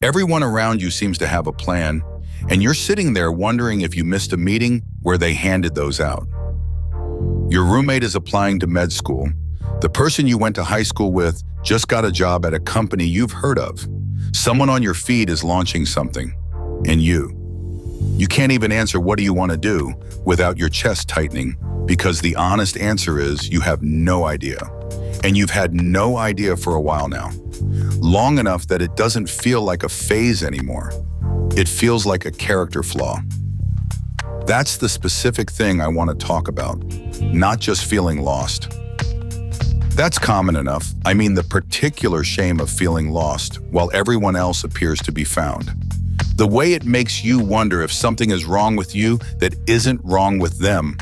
Everyone around you seems to have a plan, and you're sitting there wondering if you missed a meeting where they handed those out. Your roommate is applying to med school. The person you went to high school with just got a job at a company you've heard of. Someone on your feed is launching something, and you can't even answer what do you want to do without your chest tightening, because the honest answer is you have no idea. And you've had no idea for a while now. Long enough that it doesn't feel like a phase anymore. It feels like a character flaw. That's the specific thing I want to talk about, not just feeling lost. That's common enough. I mean the particular shame of feeling lost while everyone else appears to be found. The way it makes you wonder if something is wrong with you that isn't wrong with them.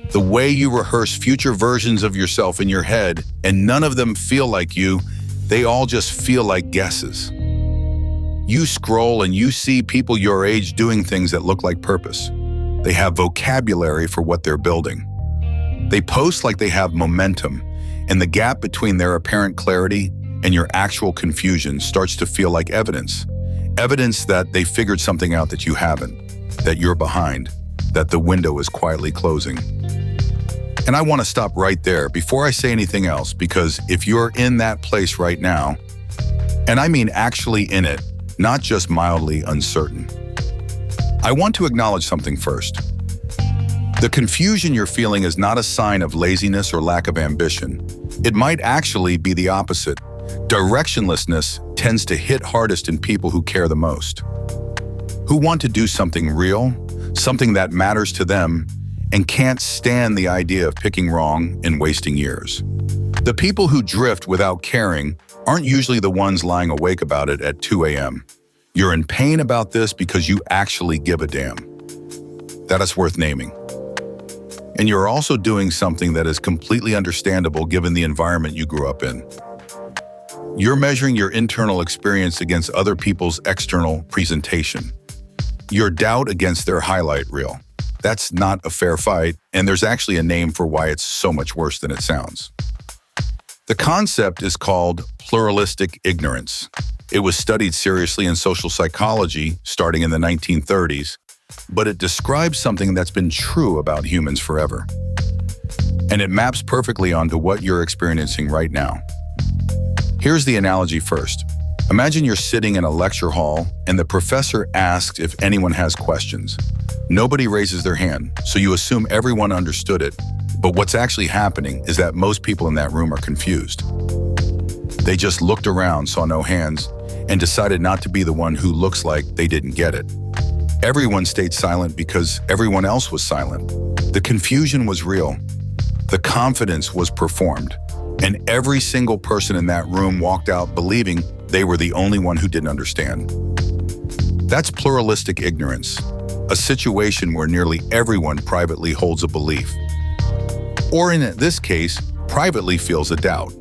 The way you rehearse future versions of yourself in your head and none of them feel like you, they all just feel like guesses. You scroll and you see people your age doing things that look like purpose. They have vocabulary for what they're building. They post like they have momentum, and the gap between their apparent clarity and your actual confusion starts to feel like evidence. Evidence that they figured something out that you haven't, that you're behind, that the window is quietly closing. And I want to stop right there before I say anything else, because if you're in that place right now, and I mean actually in it, not just mildly uncertain, I want to acknowledge something first. The confusion you're feeling is not a sign of laziness or lack of ambition. It might actually be the opposite. Directionlessness tends to hit hardest in people who care the most, who want to do something real, something that matters to them, and can't stand the idea of picking wrong and wasting years. The people who drift without caring aren't usually the ones lying awake about it at 2 a.m. You're in pain about this because you actually give a damn. That is worth naming. And you're also doing something that is completely understandable given the environment you grew up in. You're measuring your internal experience against other people's external presentation. Your doubt against their highlight reel. That's not a fair fight, and there's actually a name for why it's so much worse than it sounds. The concept is called pluralistic ignorance. It was studied seriously in social psychology starting in the 1930s, but it describes something that's been true about humans forever. And it maps perfectly onto what you're experiencing right now. Here's the analogy first. Imagine you're sitting in a lecture hall and the professor asks if anyone has questions. Nobody raises their hand, so you assume everyone understood it. But what's actually happening is that most people in that room are confused. They just looked around, saw no hands, and decided not to be the one who looks like they didn't get it. Everyone stayed silent because everyone else was silent. The confusion was real. The confidence was performed. And every single person in that room walked out believing they were the only one who didn't understand. That's pluralistic ignorance, a situation where nearly everyone privately holds a belief. Or in this case, privately feels a doubt,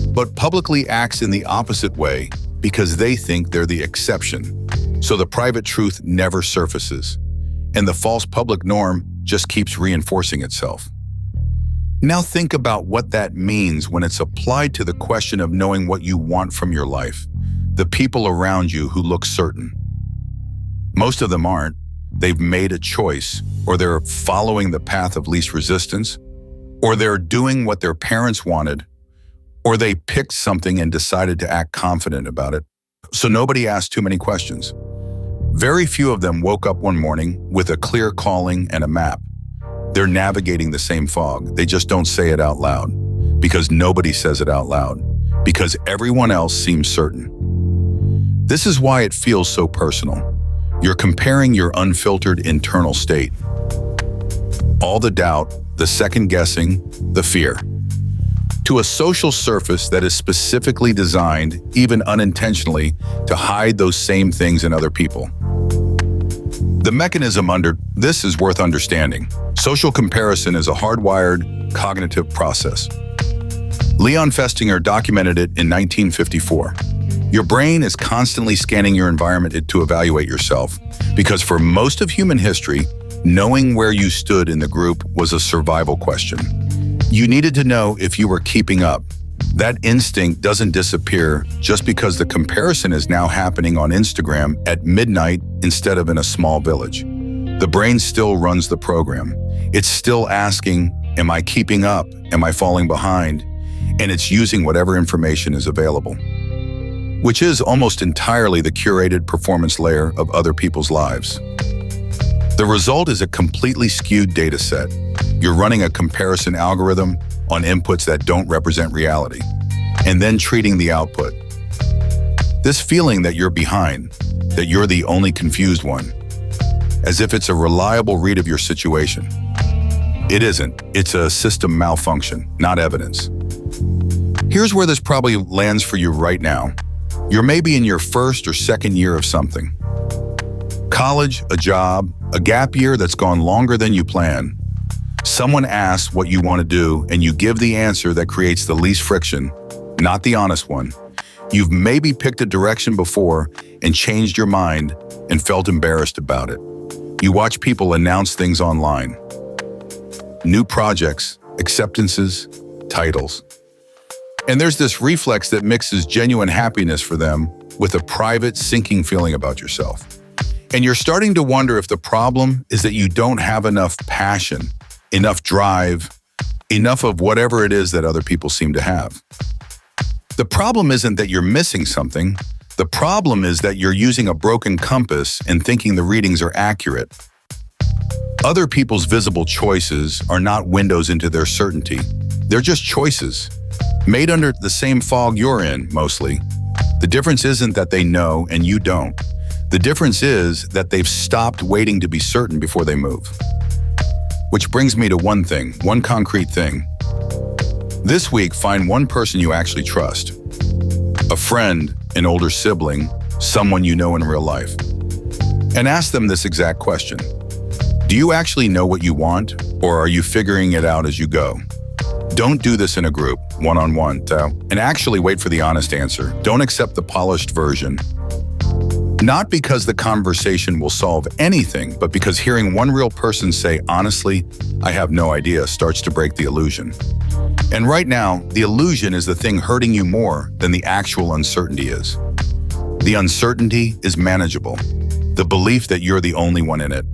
but publicly acts in the opposite way because they think they're the exception. So the private truth never surfaces, and the false public norm just keeps reinforcing itself. Now think about what that means when it's applied to the question of knowing what you want from your life. The people around you who look certain. Most of them aren't. They've made a choice, or they're following the path of least resistance, or they're doing what their parents wanted, or they picked something and decided to act confident about it. So nobody asked too many questions. Very few of them woke up one morning with a clear calling and a map. They're navigating the same fog. They just don't say it out loud, because nobody says it out loud, because everyone else seems certain. This is why it feels so personal. You're comparing your unfiltered internal state. All the doubt, the second guessing, the fear, to a social surface that is specifically designed, even unintentionally, to hide those same things in other people. The mechanism under this is worth understanding. Social comparison is a hardwired, cognitive process. Leon Festinger documented it in 1954. Your brain is constantly scanning your environment to evaluate yourself, because for most of human history, knowing where you stood in the group was a survival question. You needed to know if you were keeping up, That instinct doesn't disappear just because the comparison is now happening on Instagram at midnight instead of in a small village. The brain still runs the program. It's still asking, am I keeping up? Am I falling behind? And it's using whatever information is available, which is almost entirely the curated performance layer of other people's lives. The result is a completely skewed data set. You're running a comparison algorithm on inputs that don't represent reality, and then treating the output. This feeling that you're behind, that you're the only confused one, as if it's a reliable read of your situation. It isn't. It's a system malfunction, not evidence. Here's where this probably lands for you right now. You're maybe in your first or second year of something. College, a job, a gap year that's gone longer than you planned. Someone asks what you want to do, and you give the answer that creates the least friction, not the honest one. You've maybe picked a direction before and changed your mind and felt embarrassed about it. You watch people announce things online. New projects, acceptances, titles. And there's this reflex that mixes genuine happiness for them with a private, sinking feeling about yourself. And you're starting to wonder if the problem is that you don't have enough passion, enough drive, enough of whatever it is that other people seem to have. The problem isn't that you're missing something. The problem is that you're using a broken compass and thinking the readings are accurate. Other people's visible choices are not windows into their certainty. They're just choices, made under the same fog you're in, mostly. The difference isn't that they know and you don't. The difference is that they've stopped waiting to be certain before they move. Which brings me to one thing, one concrete thing. This week, find one person you actually trust. A friend, an older sibling, someone you know in real life. And ask them this exact question. Do you actually know what you want, or are you figuring it out as you go? Don't do this in a group, one-on-one, and actually wait for the honest answer. Don't accept the polished version. Not because the conversation will solve anything, but because hearing one real person say, honestly, I have no idea, starts to break the illusion. And right now, the illusion is the thing hurting you more than the actual uncertainty is. The uncertainty is manageable. The belief that you're the only one in it